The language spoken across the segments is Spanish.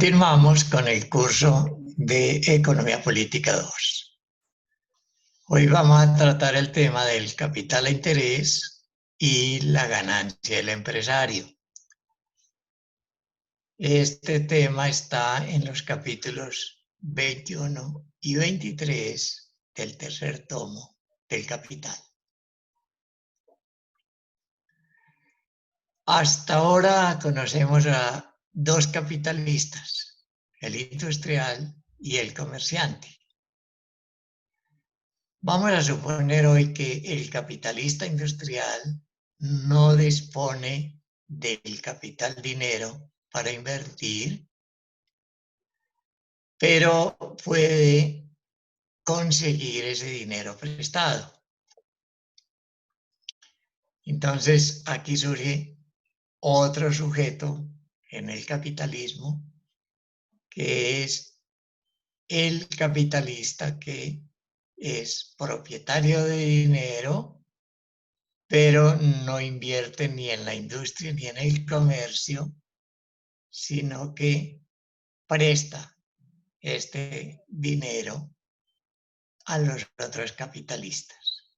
Continuamos con el curso de Economía Política 2. Hoy vamos a tratar el tema del capital a interés y la ganancia del empresario. Este tema está en los capítulos 21 y 23 del tercer tomo del Capital. Hasta ahora conocemos a dos capitalistas, el industrial y el comerciante. Vamos a suponer hoy que el capitalista industrial no dispone del capital dinero para invertir, pero puede conseguir ese dinero prestado. Entonces, aquí surge otro sujeto en el capitalismo, que es el capitalista que es propietario de dinero, pero no invierte ni en la industria ni en el comercio, sino que presta este dinero a los otros capitalistas.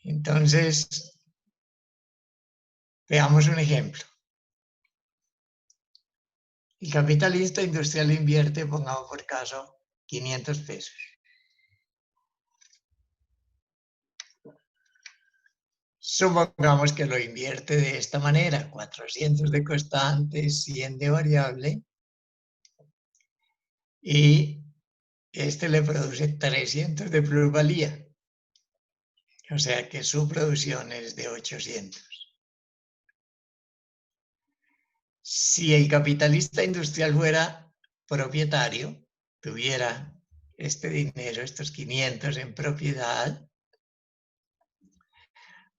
Entonces, veamos un ejemplo. El capitalista industrial invierte, pongamos por caso, 500 pesos. Supongamos que lo invierte de esta manera, 400 de constante, 100 de variable, y este le produce 300 de plusvalía. O sea que su producción es de 800. Si el capitalista industrial fuera propietario, tuviera este dinero, estos 500 en propiedad,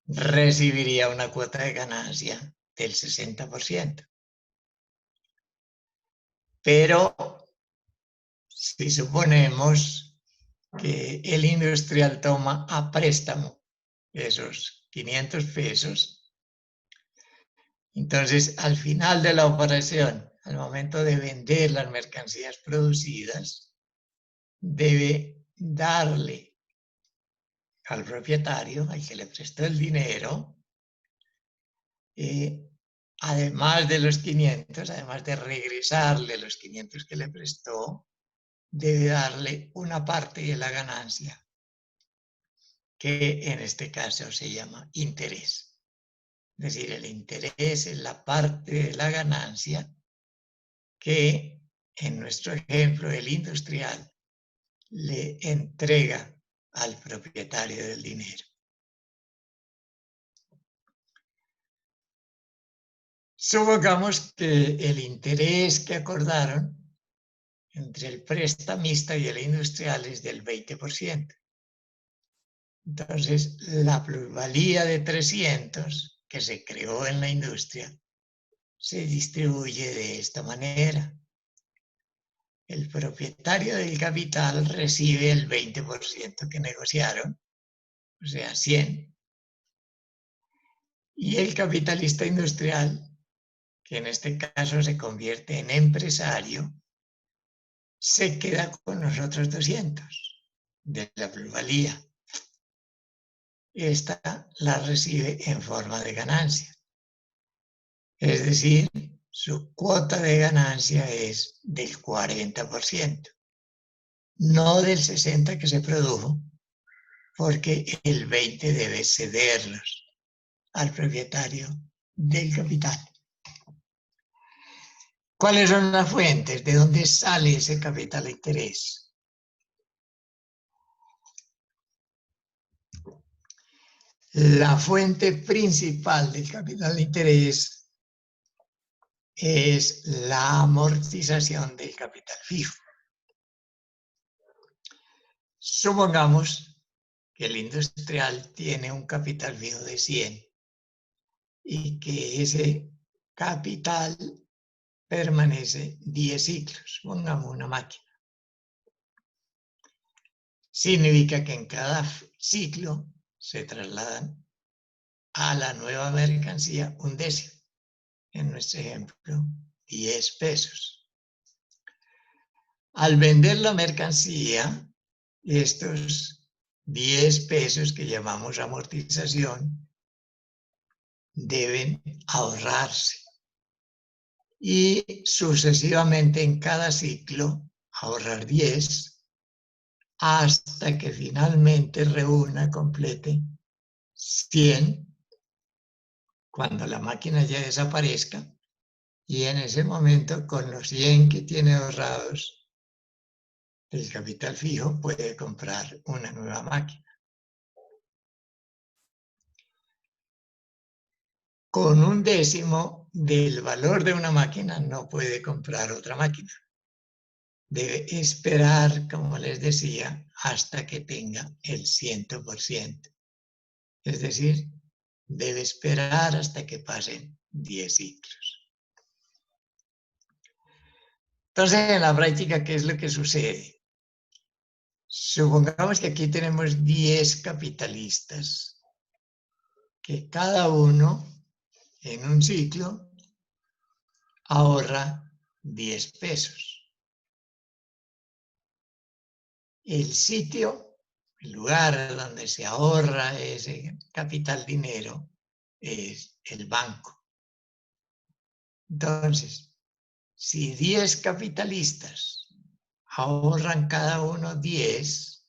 recibiría una cuota de ganancia del 60%. Pero si suponemos que el industrial toma a préstamo esos 500 pesos, entonces al final de la operación, al momento de vender las mercancías producidas, debe darle al propietario, al que le prestó el dinero, además de los 500, además de regresarle los 500 que le prestó, debe darle una parte de la ganancia, que en este caso se llama interés. Es decir, el interés es la parte de la ganancia que, en nuestro ejemplo, el industrial le entrega al propietario del dinero. Supongamos que el interés que acordaron entre el prestamista y el industrial es del 20%. Entonces, la plusvalía de 300 que se creó en la industria se distribuye de esta manera. El propietario del capital recibe el 20% que negociaron, o sea, 100. Y el capitalista industrial, que en este caso se convierte en empresario, se queda con los otros 200 de la plusvalía. Esta la recibe en forma de ganancia. Es decir, su cuota de ganancia es del 40%, no del 60% que se produjo, porque el 20% debe cederlos al propietario del capital. ¿Cuáles son las fuentes? ¿De dónde sale ese capital a interés? La fuente principal del capital de interés es la amortización del capital fijo. Supongamos que el industrial tiene un capital fijo de 100 y que ese capital permanece 10 ciclos. Pongamos una máquina. Significa que en cada ciclo se trasladan a la nueva mercancía un décimo. en nuestro ejemplo, 10 pesos. Al vender la mercancía, estos 10 pesos que llamamos amortización deben ahorrarse. Y sucesivamente en cada ciclo ahorrar 10 hasta que finalmente complete 100 cuando la máquina ya desaparezca, y en ese momento con los 100 que tiene ahorrados el capital fijo puede comprar una nueva máquina. Con 1/10 del valor de una máquina no puede comprar otra máquina. Debe esperar, como les decía, hasta que tenga el 100%. Es decir, debe esperar hasta que pasen 10 ciclos. Entonces, en la práctica, ¿qué es lo que sucede? Supongamos que aquí tenemos 10 capitalistas, que cada uno en un ciclo ahorra 10 pesos. El sitio, el lugar donde se ahorra ese capital dinero es el banco. Entonces, si 10 capitalistas ahorran cada uno 10,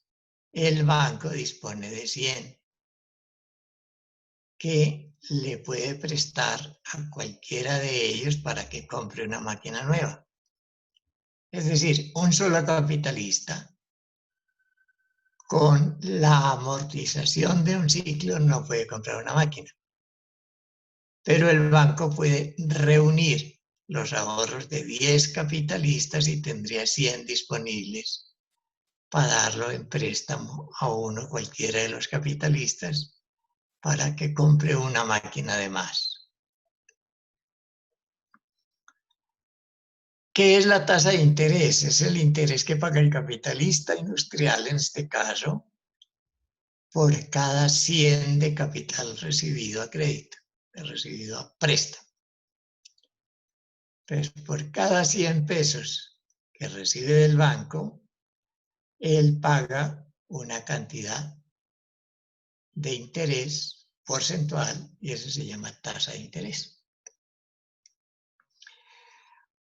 el banco dispone de 100, que le puede prestar a cualquiera de ellos para que compre una máquina nueva. Es decir, un solo capitalista con la amortización de un ciclo no puede comprar una máquina. Pero el banco puede reunir los ahorros de 10 capitalistas y tendría 100 disponibles para darlo en préstamo a uno cualquiera de los capitalistas para que compre una máquina de más. ¿Qué es la tasa de interés? Es el interés que paga el capitalista industrial, en este caso, por cada 100 de capital recibido a crédito, recibido a préstamo. Pues por cada 100 pesos que recibe del banco, él paga una cantidad de interés porcentual y eso se llama tasa de interés.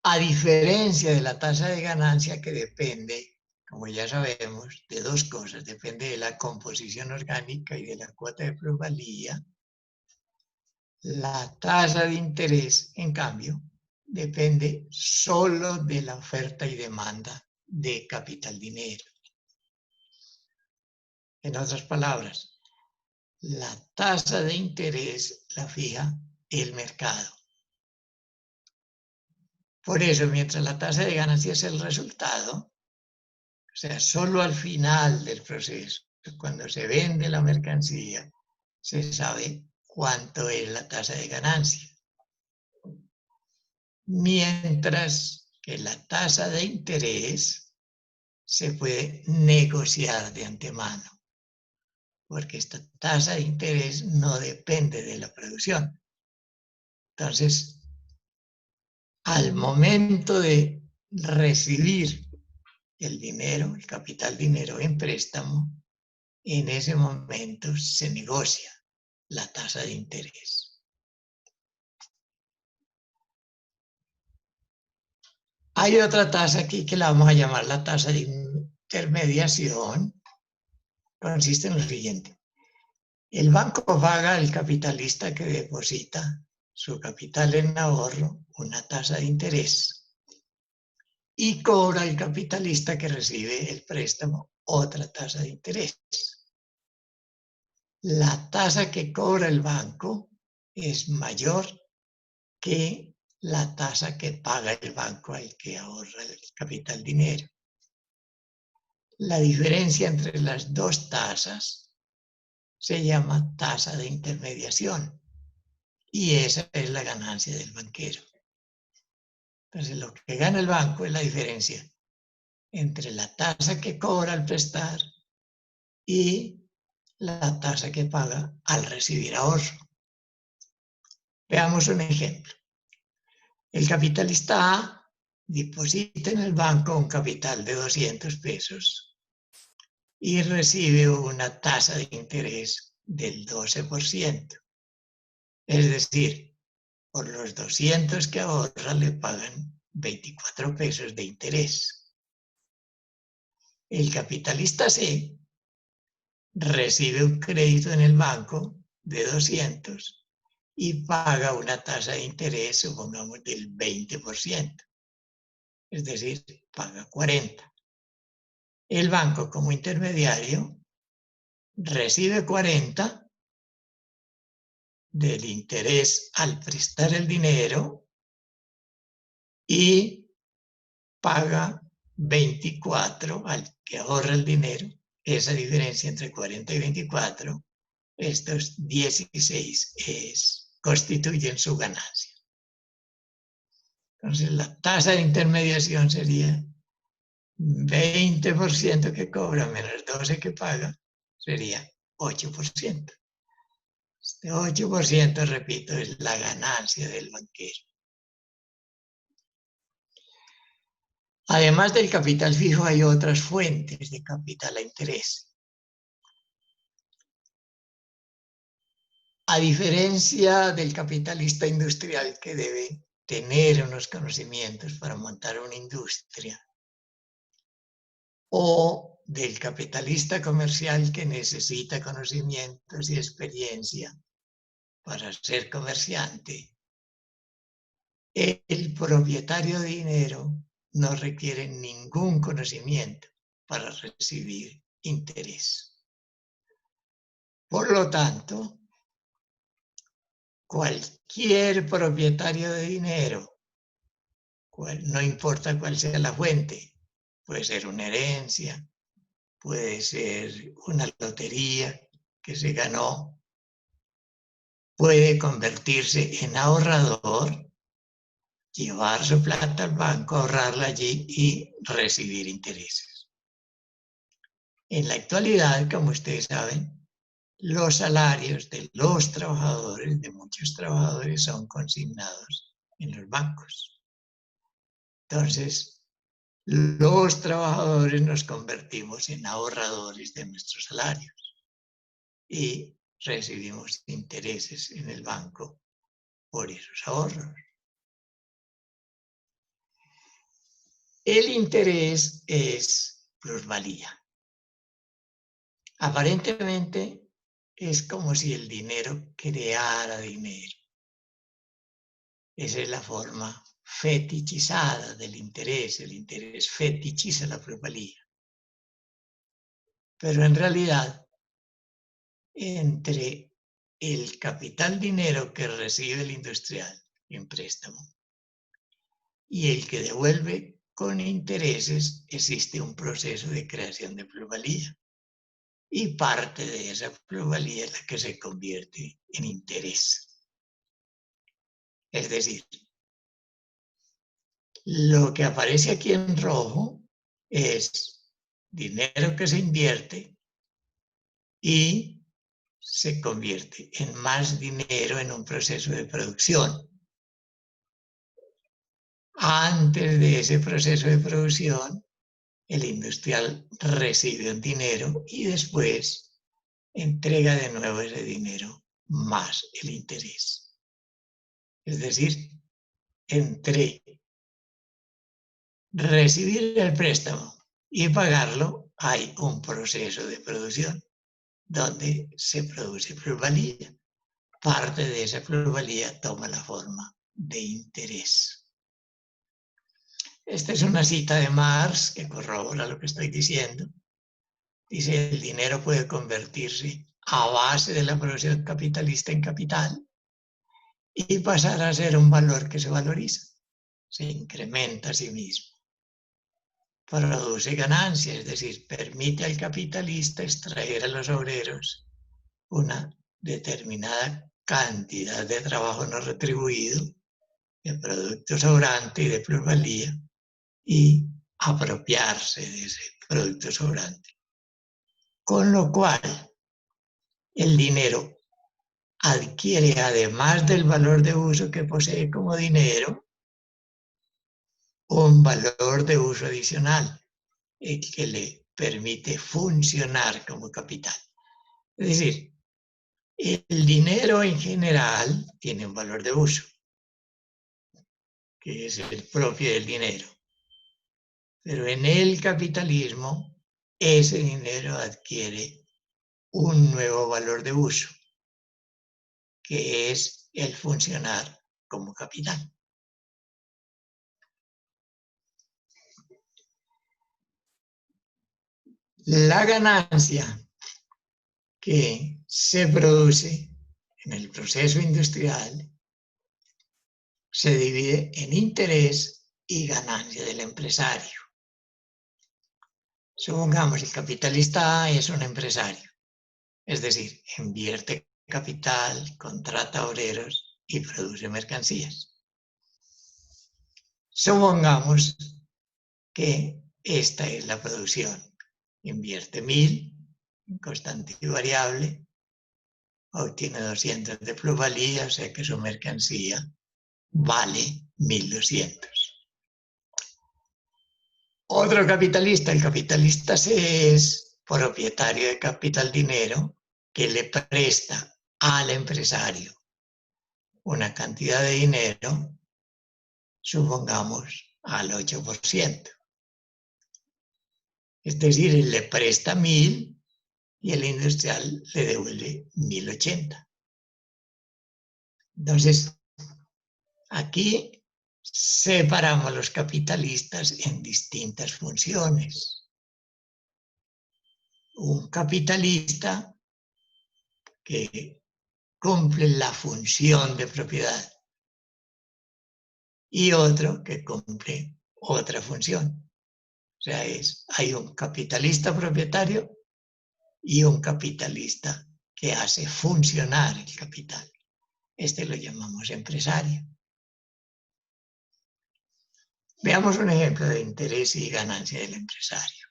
A diferencia de la tasa de ganancia, que depende, como ya sabemos, de dos cosas. Depende de la composición orgánica y de la cuota de plusvalía. La tasa de interés, en cambio, depende solo de la oferta y demanda de capital dinero. En otras palabras, la tasa de interés la fija el mercado. Por eso, mientras la tasa de ganancia es el resultado, o sea, solo al final del proceso, cuando se vende la mercancía, se sabe cuánto es la tasa de ganancia. Mientras que la tasa de interés se puede negociar de antemano, porque esta tasa de interés no depende de la producción. Entonces, al momento de recibir el dinero, el capital dinero en préstamo, en ese momento se negocia la tasa de interés. Hay otra tasa aquí que la vamos a llamar la tasa de intermediación. Consiste en lo siguiente. El banco paga al capitalista que deposita su capital en ahorro una tasa de interés y cobra al capitalista que recibe el préstamo otra tasa de interés. La tasa que cobra el banco es mayor que la tasa que paga el banco al que ahorra el capital dinero. La diferencia entre las dos tasas se llama tasa de intermediación y esa es la ganancia del banquero. Entonces, lo que gana el banco es la diferencia entre la tasa que cobra al prestar y la tasa que paga al recibir ahorro. Veamos un ejemplo. El capitalista A deposita en el banco un capital de 200 pesos y recibe una tasa de interés del 12%. Es decir, por los 200 que ahorra le pagan 24 pesos de interés. El capitalista C recibe un crédito en el banco de 200 y paga una tasa de interés, supongamos, del 20%. Es decir, paga 40. El banco, como intermediario, recibe 40 del interés al prestar el dinero y paga 24 al que ahorra el dinero. Esa diferencia entre 40 y 24, estos 16 constituyen su ganancia. Entonces la tasa de intermediación sería 20% que cobra menos 12 que paga, sería 8%. Este 8%, repito, es la ganancia del banquero. Además del capital fijo, hay otras fuentes de capital a interés. A diferencia del capitalista industrial que debe tener unos conocimientos para montar una industria, o del capitalista comercial que necesita conocimientos y experiencia para ser comerciante, el propietario de dinero no requiere ningún conocimiento para recibir interés. Por lo tanto, cualquier propietario de dinero, no importa cuál sea la fuente, puede ser una herencia, puede ser una lotería que se ganó, puede convertirse en ahorrador, llevar su plata al banco, ahorrarla allí y recibir intereses. En la actualidad, como ustedes saben, los salarios de los trabajadores, de muchos trabajadores, son consignados en los bancos. Entonces, los trabajadores nos convertimos en ahorradores de nuestros salarios y recibimos intereses en el banco por esos ahorros. El interés es plusvalía. Aparentemente es como si el dinero creara dinero. Esa es la forma fetichizada del interés. El interés fetichiza la plusvalía. Pero en realidad, entre el capital dinero que recibe el industrial en préstamo y el que devuelve con intereses, existe un proceso de creación de plusvalía. Y parte de esa plusvalía es la que se convierte en interés. Es decir, lo que aparece aquí en rojo es dinero que se invierte y se convierte en más dinero en un proceso de producción. Antes de ese proceso de producción, el industrial recibe un dinero y después entrega de nuevo ese dinero más el interés. Es decir, entre recibir el préstamo y pagarlo hay un proceso de producción donde se produce plusvalía. Parte de esa plusvalía toma la forma de interés. Esta es una cita de Marx que corrobora lo que estoy diciendo. Dice, el dinero puede convertirse a base de la producción capitalista en capital y pasar a ser un valor que se valoriza, se incrementa a sí mismo. Produce ganancia, es decir, permite al capitalista extraer a los obreros una determinada cantidad de trabajo no retribuido, de producto sobrante y de plusvalía, y apropiarse de ese producto sobrante. Con lo cual, el dinero adquiere, además del valor de uso que posee como dinero, un valor de uso adicional, el que le permite funcionar como capital. Es decir, el dinero en general tiene un valor de uso, que es el propio del dinero. Pero en el capitalismo, ese dinero adquiere un nuevo valor de uso, que es el funcionar como capital. La ganancia que se produce en el proceso industrial se divide en interés y ganancia del empresario. Supongamos, el capitalista es un empresario, es decir, invierte capital, contrata obreros y produce mercancías. Supongamos que esta es la producción. Invierte 1000 en constante y variable, obtiene 200 de plusvalía, o sea que su mercancía vale 1200. Otro capitalista, el capitalista es propietario de capital dinero que le presta al empresario una cantidad de dinero, supongamos, al 8%. Es decir, él le presta 1000 y el industrial le devuelve 1080. Entonces, aquí separamos los capitalistas en distintas funciones. Un capitalista que cumple la función de propiedad y otro que cumple otra función. O sea, hay un capitalista propietario y un capitalista que hace funcionar el capital. Este lo llamamos empresario. Veamos un ejemplo de interés y ganancia del empresario.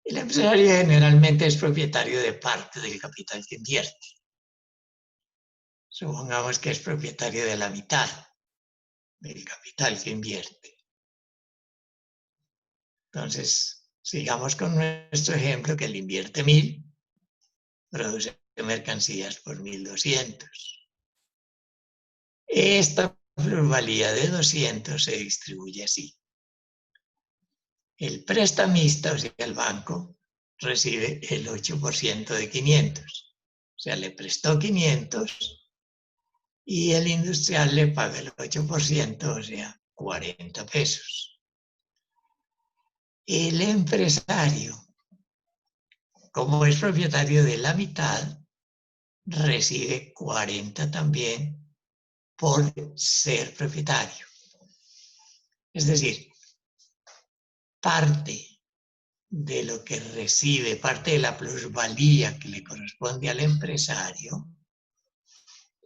El empresario generalmente es propietario de parte del capital que invierte. Supongamos que es propietario de la mitad del capital que invierte. Entonces, sigamos con nuestro ejemplo, que él invierte 1000, produce mercancías por 1200. Esta plusvalía de 200 se distribuye así. El prestamista, o sea, el banco, recibe el 8% de 500. O sea, le prestó 500 y el industrial le paga el 8%, o sea, 40 pesos. El empresario, como es propietario de la mitad, recibe 40 también por ser propietario. Es decir, parte de lo que recibe, parte de la plusvalía que le corresponde al empresario,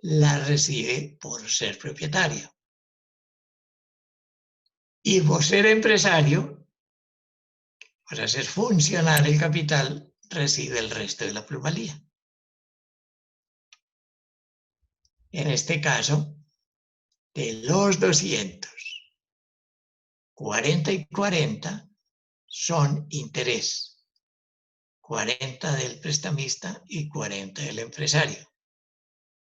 la recibe por ser propietario. Y por ser empresario, por hacer funcionar el capital, recibe el resto de la plusvalía. En este caso, de los 200, 40 y 40 son interés. 40 del prestamista y 40 del empresario.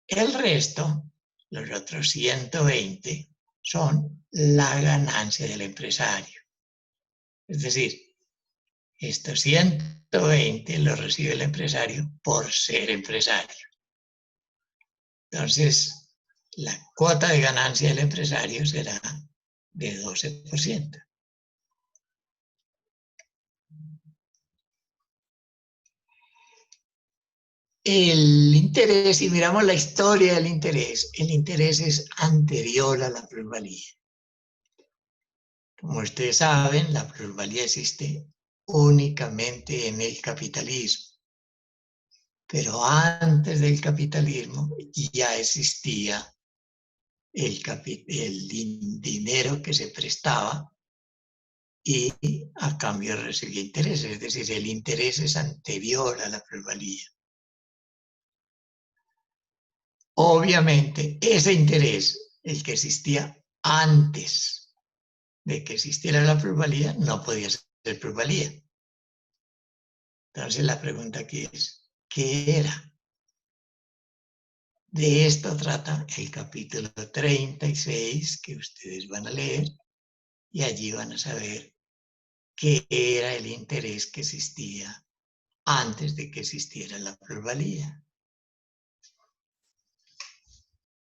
El resto, los otros 120, son la ganancia del empresario. Es decir, estos 120 los recibe el empresario por ser empresario. Entonces, la cuota de ganancia del empresario será de 12%. El interés, si miramos la historia del interés, el interés es anterior a la plusvalía. Como ustedes saben, la plusvalía existe únicamente en el capitalismo. Pero antes del capitalismo ya existía el dinero que se prestaba y a cambio recibía intereses. Es decir, el interés es anterior a la plusvalía. Obviamente, ese interés, el que existía antes de que existiera la plusvalía, no podía ser plusvalía. Entonces la pregunta aquí es, ¿qué era? De esto trata el capítulo 36 que ustedes van a leer y allí van a saber qué era el interés que existía antes de que existiera la plusvalía.